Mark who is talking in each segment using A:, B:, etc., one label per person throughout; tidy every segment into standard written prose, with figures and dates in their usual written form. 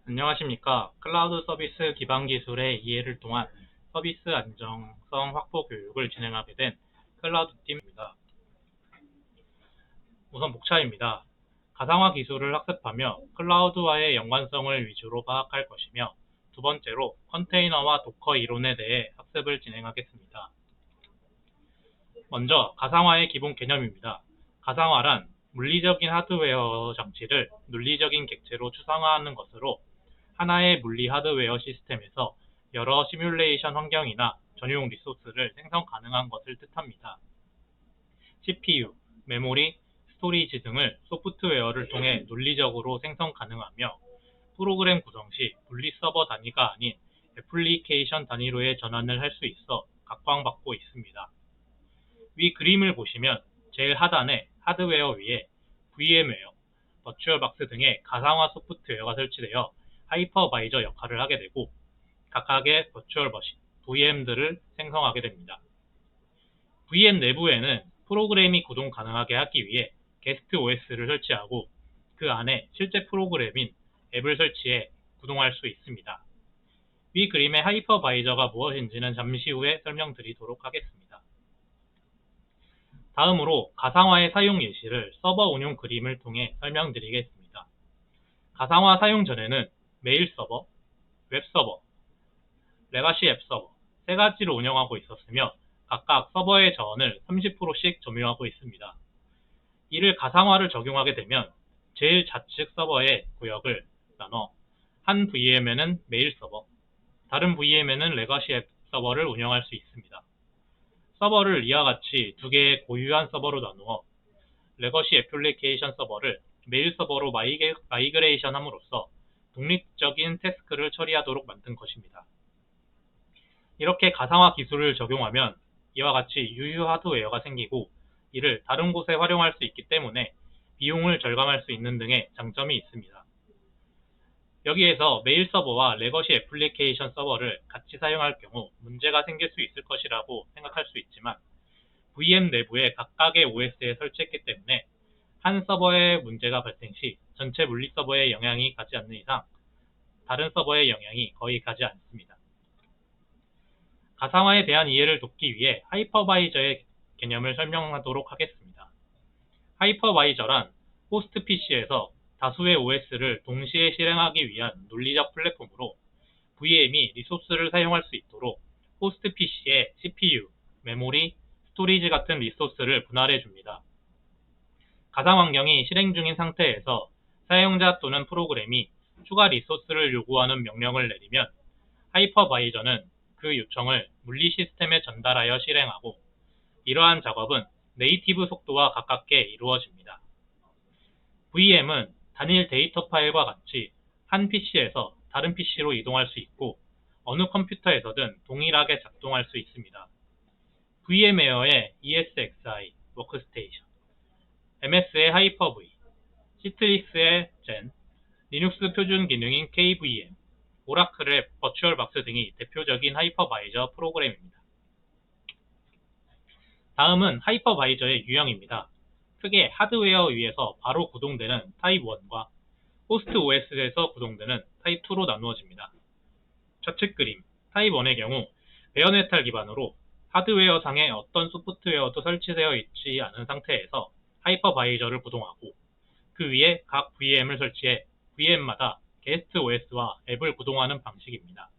A: 안녕하십니까. 클라우드 서비스 기반 기술의 이해를 통한 서비스 안정성 확보 교육을 진행하게 된 클라우드 팀입니다. 우선 목차입니다. 가상화 기술을 학습하며 클라우드와의 연관성을 위주로 파악할 것이며, 두 번째로 컨테이너와 도커 이론에 대해 학습을 진행하겠습니다. 먼저 가상화의 기본 개념입니다. 가상화란 물리적인 하드웨어 장치를 논리적인 객체로 추상화하는 것으로, 하나의 물리 하드웨어 시스템에서 여러 시뮬레이션 환경이나 전용 리소스를 생성 가능한 것을 뜻합니다. CPU, 메모리, 스토리지 등을 소프트웨어를 통해 논리적으로 생성 가능하며, 프로그램 구성 시 물리 서버 단위가 아닌 애플리케이션 단위로의 전환을 할 수 있어 각광받고 있습니다. 위 그림을 보시면 제일 하단에 하드웨어 위에 VM웨어, 버추얼박스 등의 가상화 소프트웨어가 설치되어 하이퍼바이저 역할을 하게 되고, 각각의 버추얼 머신, VM들을 생성하게 됩니다. VM 내부에는 프로그램이 구동 가능하게 하기 위해 게스트 OS를 설치하고, 그 안에 실제 프로그램인 앱을 설치해 구동할 수 있습니다. 위 그림의 하이퍼바이저가 무엇인지는 잠시 후에 설명드리도록 하겠습니다. 다음으로 가상화의 사용 예시를 서버 운용 그림을 통해 설명드리겠습니다. 가상화 사용 전에는 메일 서버, 웹 서버, 레가시 앱 서버 세 가지로 운영하고 있었으며, 각각 서버의 저원을 30%씩 점유하고 있습니다. 이를 가상화를 적용하게 되면 제일 좌측 서버의 구역을 나눠 한 VM에는 메일 서버, 다른 VM에는 레가시 앱 서버를 운영할 수 있습니다. 서버를 이와 같이 두 개의 고유한 서버로 나누어 레거시 애플리케이션 서버를 메일 서버로 마이그레이션 함으로써 독립적인 태스크를 처리하도록 만든 것입니다. 이렇게 가상화 기술을 적용하면 이와 같이 유휴 하드웨어가 생기고, 이를 다른 곳에 활용할 수 있기 때문에 비용을 절감할 수 있는 등의 장점이 있습니다. 여기에서 메일 서버와 레거시 애플리케이션 서버를 같이 사용할 경우 문제가 생길 수 있을 것이라고 생각할 수 있지만, VM 내부에 각각의 OS에 설치했기 때문에 한 서버에 문제가 발생 시 전체 물리 서버에 영향이 가지 않는 이상 다른 서버에 영향이 거의 가지 않습니다. 가상화에 대한 이해를 돕기 위해 하이퍼바이저의 개념을 설명하도록 하겠습니다. 하이퍼바이저란 호스트 PC에서 다수의 OS를 동시에 실행하기 위한 논리적 플랫폼으로, VM이 리소스를 사용할 수 있도록 호스트 PC에 CPU, 메모리, 스토리지 같은 리소스를 분할해 줍니다. 가상 환경이 실행 중인 상태에서 사용자 또는 프로그램이 추가 리소스를 요구하는 명령을 내리면, 하이퍼바이저는 그 요청을 물리 시스템에 전달하여 실행하고, 이러한 작업은 네이티브 속도와 가깝게 이루어집니다. VM은 단일 데이터 파일과 같이 한 PC에서 다른 PC로 이동할 수 있고, 어느 컴퓨터에서든 동일하게 작동할 수 있습니다. VM웨어의 ESXi 워크스테이션, MS의 하이퍼V, 시트리스의 Gen, 리눅스 표준 기능인 KVM, 오라클의 버추얼박스 등이 대표적인 하이퍼바이저 프로그램입니다. 다음은 하이퍼바이저의 유형입니다. 크게 하드웨어 위에서 바로 구동되는 타입 1과 호스트 OS에서 구동되는 타입 2로 나누어집니다. 좌측 그림, 타입 1의 경우 베어네탈 기반으로 하드웨어 상에 어떤 소프트웨어도 설치되어 있지 않은 상태에서 하이퍼바이저를 구동하고, 그 위에 각 VM을 설치해 VM마다 게스트 OS와 앱을 구동하는 방식입니다.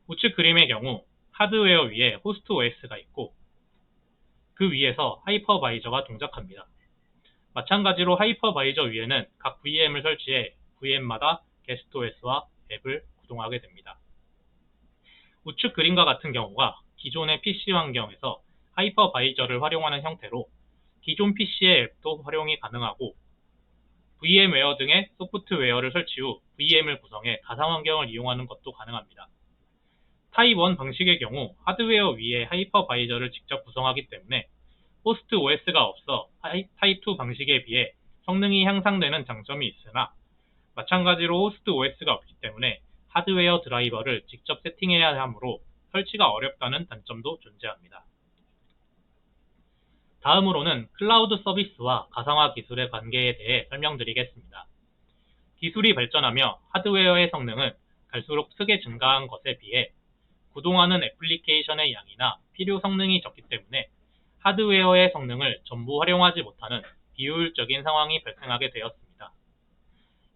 A: 우측 그림의 경우 하드웨어 위에 호스트 OS가 있고, 그 위에서 하이퍼바이저가 동작합니다. 마찬가지로 하이퍼바이저 위에는 각 VM을 설치해 VM마다 게스트 OS와 앱을 구동하게 됩니다. 우측 그림과 같은 경우가 기존의 PC 환경에서 하이퍼바이저를 활용하는 형태로, 기존 PC의 앱도 활용이 가능하고, VM웨어 등의 소프트웨어를 설치 후 VM을 구성해 가상 환경을 이용하는 것도 가능합니다. 타입 1 방식의 경우 하드웨어 위에 하이퍼바이저를 직접 구성하기 때문에 호스트 OS가 없어 타입 2 방식에 비해 성능이 향상되는 장점이 있으나, 마찬가지로 호스트 OS가 없기 때문에 하드웨어 드라이버를 직접 세팅해야 하므로 설치가 어렵다는 단점도 존재합니다. 다음으로는 클라우드 서비스와 가상화 기술의 관계에 대해 설명드리겠습니다. 기술이 발전하며 하드웨어의 성능은 갈수록 크게 증가한 것에 비해 구동하는 애플리케이션의 양이나 필요 성능이 적기 때문에 하드웨어의 성능을 전부 활용하지 못하는 비효율적인 상황이 발생하게 되었습니다.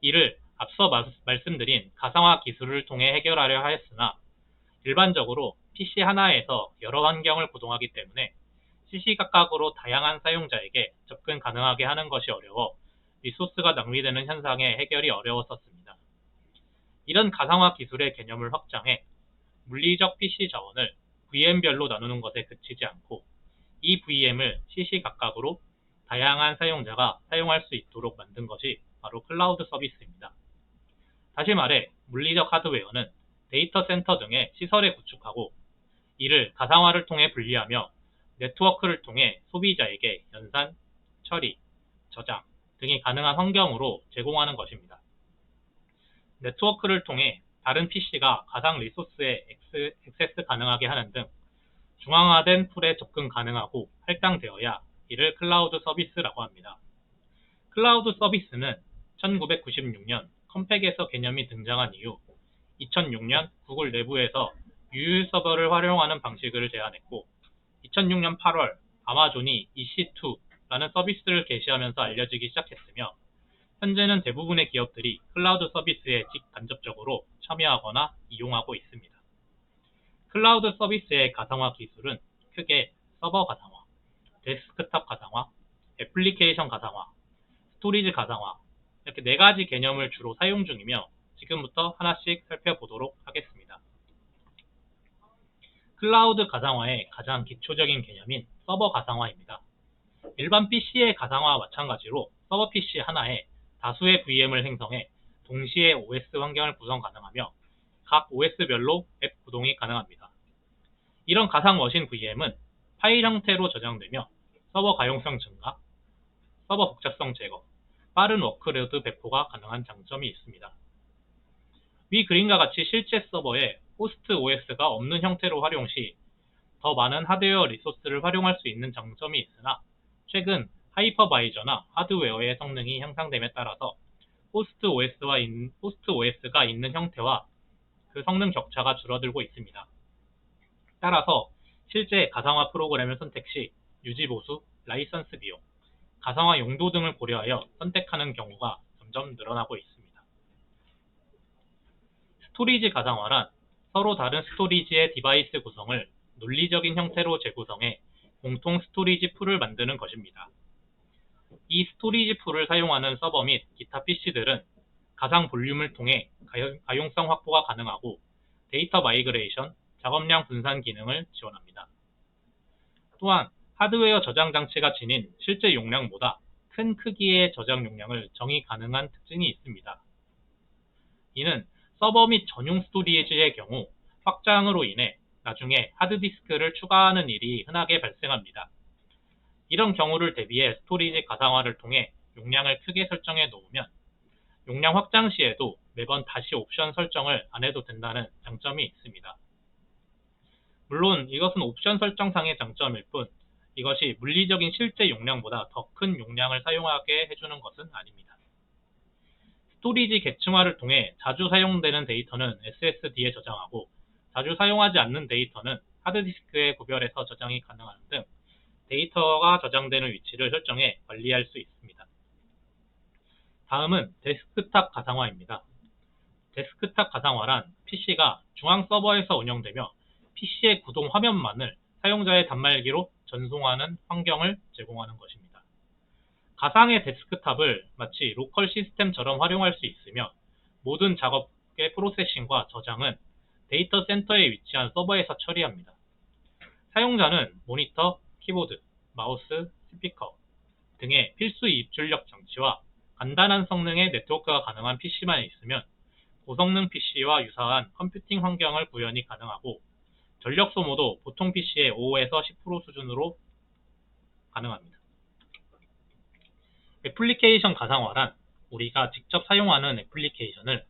A: 이를 앞서 말씀드린 가상화 기술을 통해 해결하려 하였으나 일반적으로 PC 하나에서 여러 환경을 구동하기 때문에 시시각각으로 다양한 사용자에게 접근 가능하게 하는 것이 어려워 리소스가 낭비되는 현상의 해결이 어려웠었습니다. 이런 가상화 기술의 개념을 확장해 물리적 PC 자원을 VM별로 나누는 것에 그치지 않고 이 VM을 시시각각으로 다양한 사용자가 사용할 수 있도록 만든 것이 바로 클라우드 서비스입니다. 다시 말해 물리적 하드웨어는 데이터 센터 등의 시설에 구축하고 이를 가상화를 통해 분리하며 네트워크를 통해 소비자에게 연산, 처리, 저장 등이 가능한 환경으로 제공하는 것입니다. 네트워크를 통해 다른 PC가 가상 리소스에 액세스 가능하게 하는 등 중앙화된 풀에 접근 가능하고 할당되어야 이를 클라우드 서비스라고 합니다. 클라우드 서비스는 1996년 컴팩에서 개념이 등장한 이후 2006년 구글 내부에서 유일 서버를 활용하는 방식을 제안했고 2006년 8월 아마존이 EC2라는 서비스를 개시하면서 알려지기 시작했으며 현재는 대부분의 기업들이 클라우드 서비스에 직간접적으로 참여하거나 이용하고 있습니다. 클라우드 서비스의 가상화 기술은 크게 서버 가상화, 데스크탑 가상화, 애플리케이션 가상화, 스토리지 가상화 이렇게 4가지 개념을 주로 사용 중이며 지금부터 하나씩 살펴보도록 하겠습니다. 클라우드 가상화의 가장 기초적인 개념인 서버 가상화입니다. 일반 PC의 가상화와 마찬가지로 서버 PC 하나에 다수의 VM을 생성해 동시에 OS 환경을 구성 가능하며 각 OS별로 앱 구동이 가능합니다. 이런 가상 머신 VM은 파일 형태로 저장되며 서버 가용성 증가, 서버 복잡성 제거, 빠른 워크로드 배포가 가능한 장점이 있습니다. 위 그림과 같이 실제 서버에 호스트 OS가 없는 형태로 활용 시 더 많은 하드웨어 리소스를 활용할 수 있는 장점이 있으나 최근 하이퍼바이저나 하드웨어의 성능이 향상됨에 따라서 호스트 OS가 있는 형태와 그 성능 격차가 줄어들고 있습니다. 따라서 실제 가상화 프로그램을 선택 시 유지 보수, 라이선스 비용, 가상화 용도 등을 고려하여 선택하는 경우가 점점 늘어나고 있습니다. 스토리지 가상화란 서로 다른 스토리지의 디바이스 구성을 논리적인 형태로 재구성해 공통 스토리지 풀을 만드는 것입니다. 이 스토리지 풀을 사용하는 서버 및 기타 PC들은 가상 볼륨을 통해 가용성 확보가 가능하고 데이터 마이그레이션, 작업량 분산 기능을 지원합니다. 또한 하드웨어 저장 장치가 지닌 실제 용량보다 큰 크기의 저장 용량을 정의 가능한 특징이 있습니다. 이는 서버 및 전용 스토리지의 경우 확장으로 인해 나중에 하드디스크를 추가하는 일이 흔하게 발생합니다. 이런 경우를 대비해 스토리지 가상화를 통해 용량을 크게 설정해 놓으면 용량 확장 시에도 매번 다시 옵션 설정을 안 해도 된다는 장점이 있습니다. 물론 이것은 옵션 설정상의 장점일 뿐 이것이 물리적인 실제 용량보다 더 큰 용량을 사용하게 해주는 것은 아닙니다. 스토리지 계층화를 통해 자주 사용되는 데이터는 SSD에 저장하고 자주 사용하지 않는 데이터는 하드디스크에 구별해서 저장이 가능한 등 데이터가 저장되는 위치를 설정해 관리할 수 있습니다. 다음은 데스크탑 가상화입니다. 데스크탑 가상화란 PC가 중앙 서버에서 운영되며 PC의 구동 화면만을 사용자의 단말기로 전송하는 환경을 제공하는 것입니다. 가상의 데스크탑을 마치 로컬 시스템처럼 활용할 수 있으며 모든 작업의 프로세싱과 저장은 데이터 센터에 위치한 서버에서 처리합니다. 사용자는 모니터, 키보드, 마우스, 스피커 등의 필수 입출력 장치와 간단한 성능의 네트워크가 가능한 PC만 있으면 고성능 PC와 유사한 컴퓨팅 환경을 구현이 가능하고 전력 소모도 보통 PC의 5에서 10% 수준으로 가능합니다. 애플리케이션 가상화란 우리가 직접 사용하는 애플리케이션을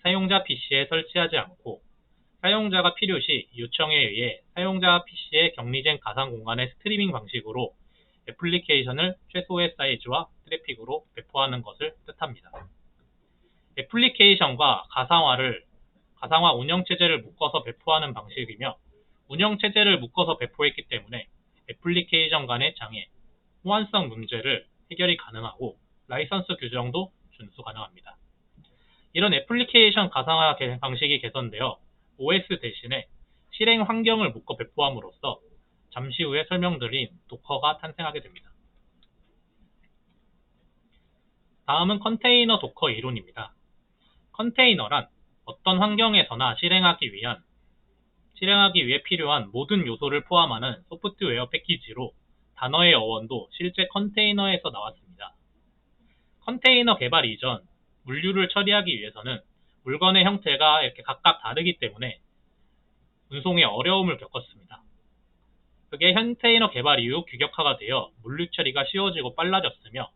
A: 사용자 PC에 설치하지 않고 사용자가 필요시 요청에 의해 사용자 PC에 격리된 가상 공간의 스트리밍 방식으로 애플리케이션을 최소의 사이즈와 트래픽으로 배포하는 것을 뜻합니다. 애플리케이션과 가상화 운영체제를 묶어서 배포하는 방식이며 운영체제를 묶어서 배포했기 때문에 애플리케이션 간의 장애, 호환성 문제를 해결이 가능하고 라이선스 규정도 준수 가능합니다. 이런 애플리케이션 가상화 방식이 개선되어 OS 대신에 실행 환경을 묶어 배포함으로써 잠시 후에 설명드린 도커가 탄생하게 됩니다. 다음은 컨테이너 도커 이론입니다. 컨테이너란 어떤 환경에서나 실행하기 위해 필요한 모든 요소를 포함하는 소프트웨어 패키지로 단어의 어원도 실제 컨테이너에서 나왔습니다. 컨테이너 개발 이전 물류를 처리하기 위해서는 물건의 형태가 이렇게 각각 다르기 때문에 운송에 어려움을 겪었습니다. 그게 컨테이너 개발 이후 규격화가 되어 물류 처리가 쉬워지고 빨라졌으며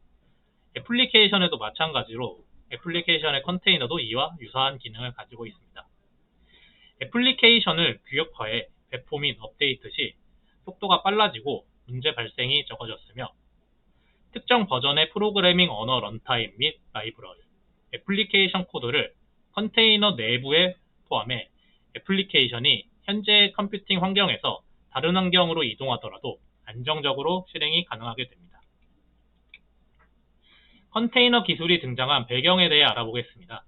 A: 애플리케이션에도 마찬가지로 애플리케이션의 컨테이너도 이와 유사한 기능을 가지고 있습니다. 애플리케이션을 규격화해 배포 및 업데이트 시 속도가 빨라지고 문제 발생이 적어졌으며 특정 버전의 프로그래밍 언어 런타임 및 라이브러리, 애플리케이션 코드를 컨테이너 내부에 포함해 애플리케이션이 현재의 컴퓨팅 환경에서 다른 환경으로 이동하더라도 안정적으로 실행이 가능하게 됩니다. 컨테이너 기술이 등장한 배경에 대해 알아보겠습니다.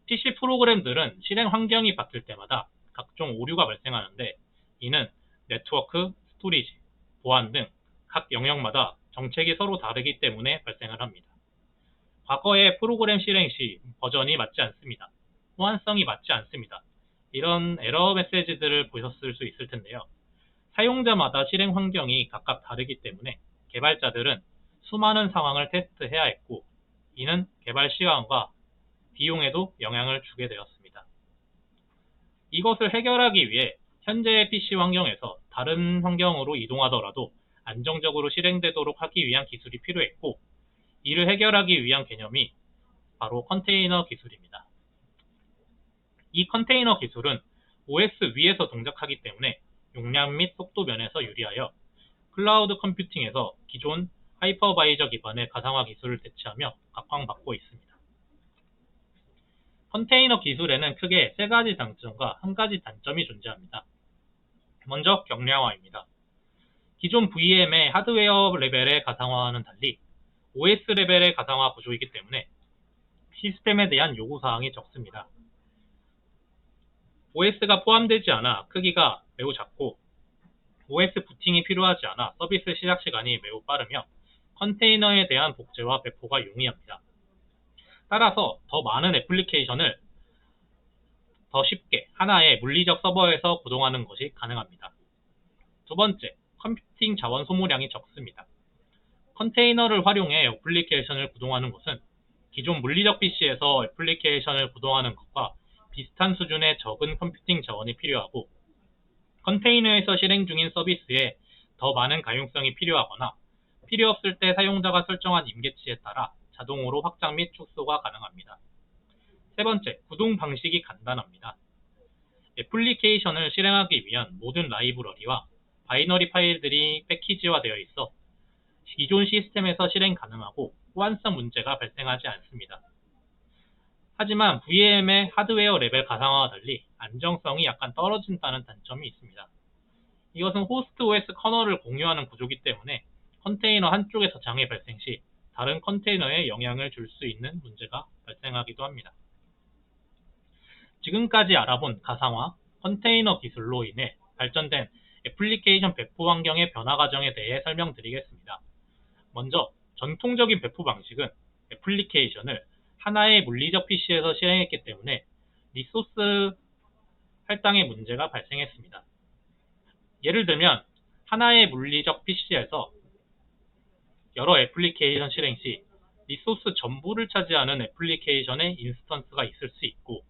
A: PC 프로그램들은 실행 환경이 바뀔 때마다 각종 오류가 발생하는데 이는 네트워크, 스토리지, 보안 등 각 영역마다 정책이 서로 다르기 때문에 발생을 합니다. 과거의 프로그램 실행 시 버전이 맞지 않습니다. 호환성이 맞지 않습니다. 이런 에러 메시지들을 보셨을 수 있을 텐데요. 사용자마다 실행 환경이 각각 다르기 때문에 개발자들은 수많은 상황을 테스트해야 했고 이는 개발 시간과 비용에도 영향을 주게 되었습니다. 이것을 해결하기 위해 현재의 PC 환경에서 다른 환경으로 이동하더라도 안정적으로 실행되도록 하기 위한 기술이 필요했고 이를 해결하기 위한 개념이 바로 컨테이너 기술입니다. 이 컨테이너 기술은 OS 위에서 동작하기 때문에 용량 및 속도 면에서 유리하여 클라우드 컴퓨팅에서 기존 하이퍼바이저 기반의 가상화 기술을 대체하며 각광받고 있습니다. 컨테이너 기술에는 크게 세 가지 장점과 한 가지 단점이 존재합니다. 먼저 경량화입니다. 기존 VM의 하드웨어 레벨의 가상화와는 달리 OS 레벨의 가상화 구조이기 때문에 시스템에 대한 요구사항이 적습니다. OS가 포함되지 않아 크기가 매우 작고 OS 부팅이 필요하지 않아 서비스 시작 시간이 매우 빠르며 컨테이너에 대한 복제와 배포가 용이합니다. 따라서 더 많은 애플리케이션을 더 쉽게 하나의 물리적 서버에서 구동하는 것이 가능합니다. 두 번째, 컴퓨팅 자원 소모량이 적습니다. 컨테이너를 활용해 애플리케이션을 구동하는 것은 기존 물리적 PC에서 애플리케이션을 구동하는 것과 비슷한 수준의 적은 컴퓨팅 자원이 필요하고 컨테이너에서 실행 중인 서비스에 더 많은 가용성이 필요하거나 필요 없을 때 사용자가 설정한 임계치에 따라 자동으로 확장 및 축소가 가능합니다. 세 번째, 구동 방식이 간단합니다. 애플리케이션을 실행하기 위한 모든 라이브러리와 바이너리 파일들이 패키지화되어 있어 기존 시스템에서 실행 가능하고 호환성 문제가 발생하지 않습니다. 하지만 VM의 하드웨어 레벨 가상화와 달리 안정성이 약간 떨어진다는 단점이 있습니다. 이것은 호스트 OS 커널을 공유하는 구조이기 때문에 컨테이너 한쪽에서 장애 발생 시 다른 컨테이너에 영향을 줄 수 있는 문제가 발생하기도 합니다. 지금까지 알아본 가상화, 컨테이너 기술로 인해 발전된 애플리케이션 배포 환경의 변화 과정에 대해 설명드리겠습니다. 먼저 전통적인 배포 방식은 애플리케이션을 하나의 물리적 PC에서 실행했기 때문에 리소스 할당의 문제가 발생했습니다. 예를 들면 하나의 물리적 PC에서 여러 애플리케이션 실행 시 리소스 전부를 차지하는 애플리케이션의 인스턴스가 있을 수 있고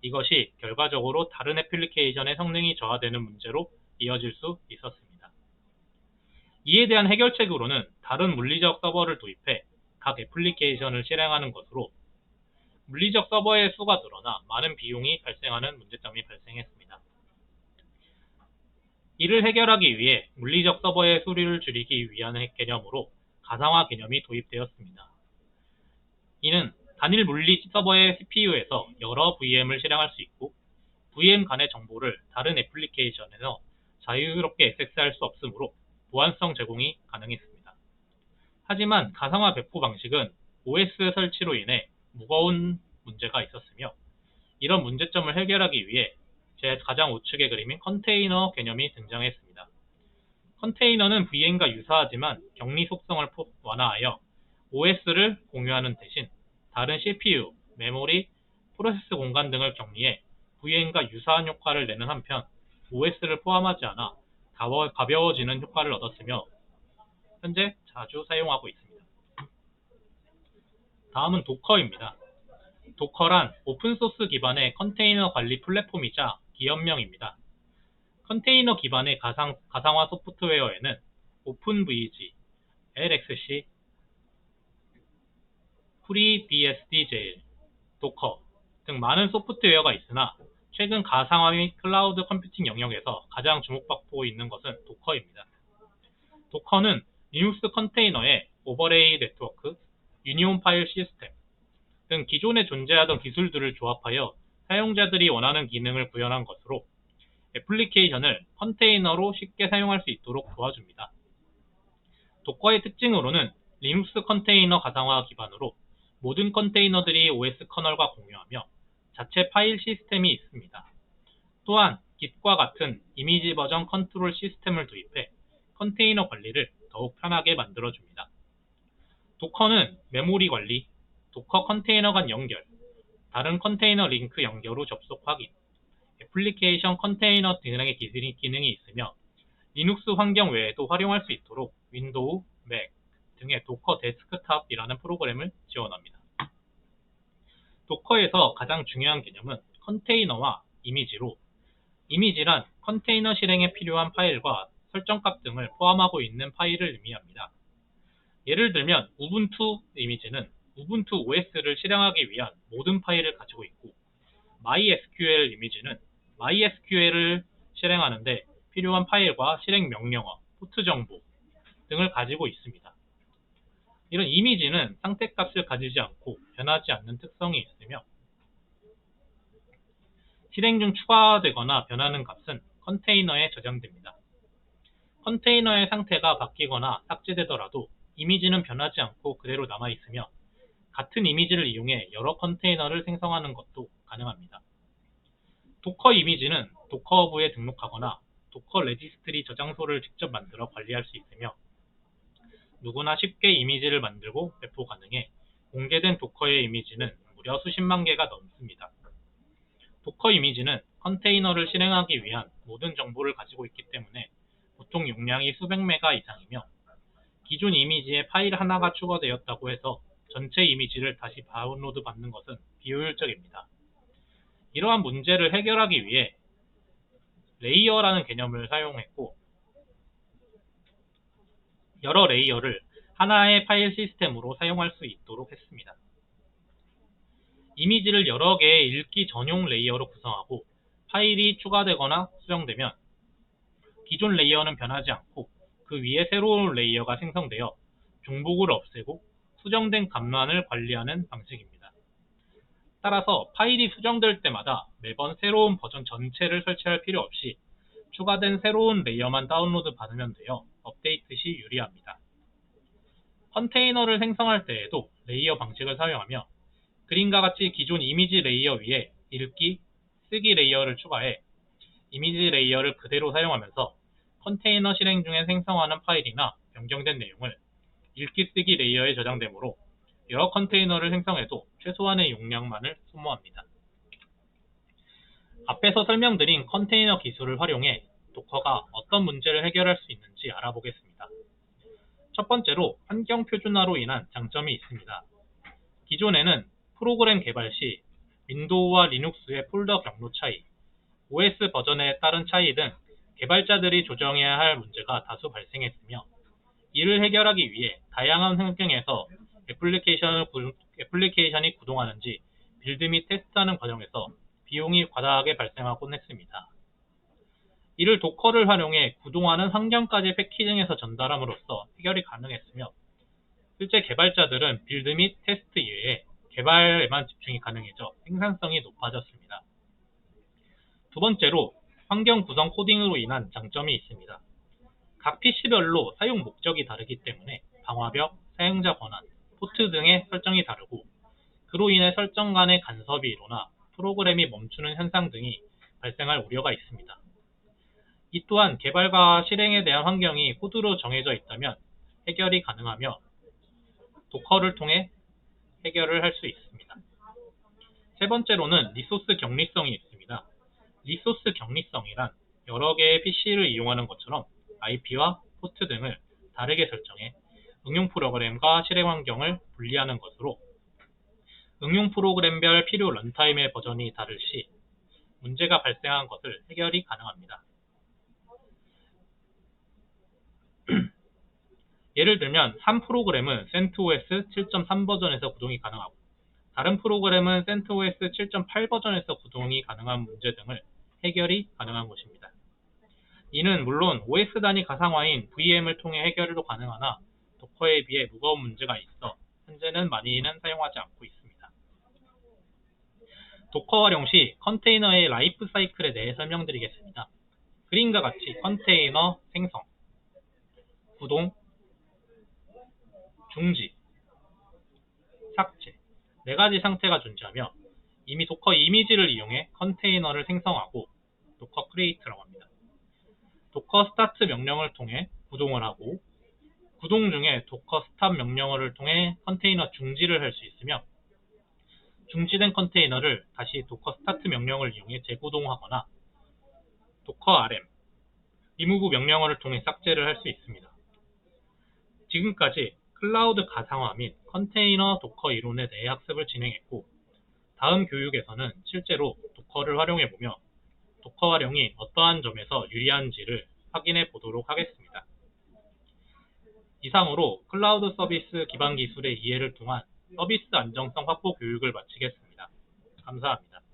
A: 이것이 결과적으로 다른 애플리케이션의 성능이 저하되는 문제로 이어질 수 있었습니다. 이에 대한 해결책으로는 다른 물리적 서버를 도입해 각 애플리케이션을 실행하는 것으로 물리적 서버의 수가 늘어나 많은 비용이 발생하는 문제점이 발생했습니다. 이를 해결하기 위해 물리적 서버의 수를 줄이기 위한 개념으로 가상화 개념이 도입되었습니다. 이는 단일 물리 서버의 CPU에서 여러 VM을 실행할 수 있고 VM 간의 정보를 다른 애플리케이션에서 자유롭게 액세스할 수 없으므로 보안성 제공이 가능했습니다. 하지만 가상화 배포 방식은 OS 설치로 인해 무거운 문제가 있었으며 이런 문제점을 해결하기 위해 제 가장 우측의 그림인 컨테이너 개념이 등장했습니다. 컨테이너는 VM과 유사하지만 격리 속성을 완화하여 OS를 공유하는 대신 다른 CPU, 메모리, 프로세스 공간 등을 격리해 VM과 유사한 효과를 내는 한편 OS를 포함하지 않아 가벼워지는 효과를 얻었으며 현재 자주 사용하고 있습니다. 다음은 도커입니다. 도커란 오픈소스 기반의 컨테이너 관리 플랫폼이자 기업명입니다. 컨테이너 기반의 가상화 소프트웨어에는 오픈VG, LXC, FreeBSD, 도커 등 많은 소프트웨어가 있으나 최근 가상화 및 클라우드 컴퓨팅 영역에서 가장 주목받고 있는 것은 도커입니다. 도커는 리눅스 컨테이너의 오버레이 네트워크, 유니온 파일 시스템 등 기존에 존재하던 기술들을 조합하여 사용자들이 원하는 기능을 구현한 것으로 애플리케이션을 컨테이너로 쉽게 사용할 수 있도록 도와줍니다. 도커의 특징으로는 리눅스 컨테이너 가상화 기반으로 모든 컨테이너들이 OS 커널과 공유하며 자체 파일 시스템이 있습니다. 또한 Git과 같은 이미지 버전 컨트롤 시스템을 도입해 컨테이너 관리를 더욱 편하게 만들어줍니다. 도커는 메모리 관리, 도커 컨테이너 간 연결, 다른 컨테이너 링크 연결 후 접속 확인, 애플리케이션 컨테이너 등의 기능이 있으며 리눅스 환경 외에도 활용할 수 있도록 윈도우, 맥 등의 도커 데스크탑이라는 프로그램을 지원합니다. 도커에서 가장 중요한 개념은 컨테이너와 이미지로, 이미지란 컨테이너 실행에 필요한 파일과 설정값 등을 포함하고 있는 파일을 의미합니다. 예를 들면 우분투 이미지는 우분투 OS를 실행하기 위한 모든 파일을 가지고 있고, MySQL 이미지는 MySQL을 실행하는데 필요한 파일과 실행 명령어, 포트 정보 등을 가지고 있습니다. 이런 이미지는 상태값을 가지지 않고 변하지 않는 특성이 있으며 실행 중 추가되거나 변하는 값은 컨테이너에 저장됩니다. 컨테이너의 상태가 바뀌거나 삭제되더라도 이미지는 변하지 않고 그대로 남아있으며 같은 이미지를 이용해 여러 컨테이너를 생성하는 것도 가능합니다. 도커 이미지는 도커허브에 등록하거나 도커 레지스트리 저장소를 직접 만들어 관리할 수 있으며 누구나 쉽게 이미지를 만들고 배포 가능해 공개된 도커의 이미지는 무려 수십만 개가 넘습니다. 도커 이미지는 컨테이너를 실행하기 위한 모든 정보를 가지고 있기 때문에 보통 용량이 수백 메가 이상이며 기존 이미지에 파일 하나가 추가되었다고 해서 전체 이미지를 다시 다운로드 받는 것은 비효율적입니다. 이러한 문제를 해결하기 위해 레이어라는 개념을 사용했고 여러 레이어를 하나의 파일 시스템으로 사용할 수 있도록 했습니다. 이미지를 여러 개의 읽기 전용 레이어로 구성하고 파일이 추가되거나 수정되면 기존 레이어는 변하지 않고 그 위에 새로운 레이어가 생성되어 중복을 없애고 수정된 값만을 관리하는 방식입니다. 따라서 파일이 수정될 때마다 매번 새로운 버전 전체를 설치할 필요 없이 추가된 새로운 레이어만 다운로드 받으면 되어 업데이트 시 유리합니다. 컨테이너를 생성할 때에도 레이어 방식을 사용하며 그림과 같이 기존 이미지 레이어 위에 읽기, 쓰기 레이어를 추가해 이미지 레이어를 그대로 사용하면서 컨테이너 실행 중에 생성하는 파일이나 변경된 내용을 읽기, 쓰기 레이어에 저장되므로 여러 컨테이너를 생성해도 최소한의 용량만을 소모합니다. 앞에서 설명드린 컨테이너 기술을 활용해 도커가 어떤 문제를 해결할 수 있는지 알아보겠습니다. 첫 번째로 환경 표준화로 인한 장점이 있습니다. 기존에는 프로그램 개발 시 윈도우와 리눅스의 폴더 경로 차이, OS 버전에 따른 차이 등 개발자들이 조정해야 할 문제가 다수 발생했으며 이를 해결하기 위해 다양한 환경에서 애플리케이션이 구동하는지 빌드 및 테스트하는 과정에서 비용이 과다하게 발생하곤 했습니다. 이를 도커를 활용해 구동하는 환경까지 패키징해서 전달함으로써 해결이 가능했으며 실제 개발자들은 빌드 및 테스트 이외에 개발에만 집중이 가능해져 생산성이 높아졌습니다. 두 번째로 환경 구성 코딩으로 인한 장점이 있습니다. 각 PC별로 사용 목적이 다르기 때문에 방화벽, 사용자 권한, 포트 등의 설정이 다르고 그로 인해 설정 간의 간섭이 일어나 프로그램이 멈추는 현상 등이 발생할 우려가 있습니다. 이 또한 개발과 실행에 대한 환경이 코드로 정해져 있다면 해결이 가능하며 도커를 통해 해결을 할 수 있습니다. 세 번째로는 리소스 격리성이 있습니다. 리소스 격리성이란 여러 개의 PC를 이용하는 것처럼 IP와 포트 등을 다르게 설정해 응용 프로그램과 실행 환경을 분리하는 것으로 응용 프로그램별 필요 런타임의 버전이 다를 시 문제가 발생한 것을 해결이 가능합니다. 예를 들면 한 프로그램은 CentOS 7.3 버전에서 구동이 가능하고 다른 프로그램은 CentOS 7.8 버전에서 구동이 가능한 문제 등을 해결이 가능한 것입니다. 이는 물론 OS 단위 가상화인 VM을 통해 해결도 가능하나 도커에 비해 무거운 문제가 있어 현재는 많이는 사용하지 않고 있습니다. 도커 활용 시 컨테이너의 라이프 사이클에 대해 설명드리겠습니다. 그림과 같이 컨테이너 생성, 구동, 중지, 삭제, 네 가지 상태가 존재하며 이미 도커 이미지를 이용해 컨테이너를 생성하고 도커 크리에이트라고 합니다. 도커 스타트 명령을 통해 구동을 하고 구동 중에 도커 스탑 명령어를 통해 컨테이너 중지를 할 수 있으며 중지된 컨테이너를 다시 도커 스타트 명령을 이용해 재구동하거나 도커 rm, 리무브 명령어를 통해 삭제를 할 수 있습니다. 지금까지 클라우드 가상화 및 컨테이너 도커 이론에 대해 학습을 진행했고 다음 교육에서는 실제로 도커를 활용해보며 도커 활용이 어떠한 점에서 유리한지를 확인해 보도록 하겠습니다. 이상으로 클라우드 서비스 기반 기술의 이해를 통한 서비스 안정성 확보 교육을 마치겠습니다. 감사합니다.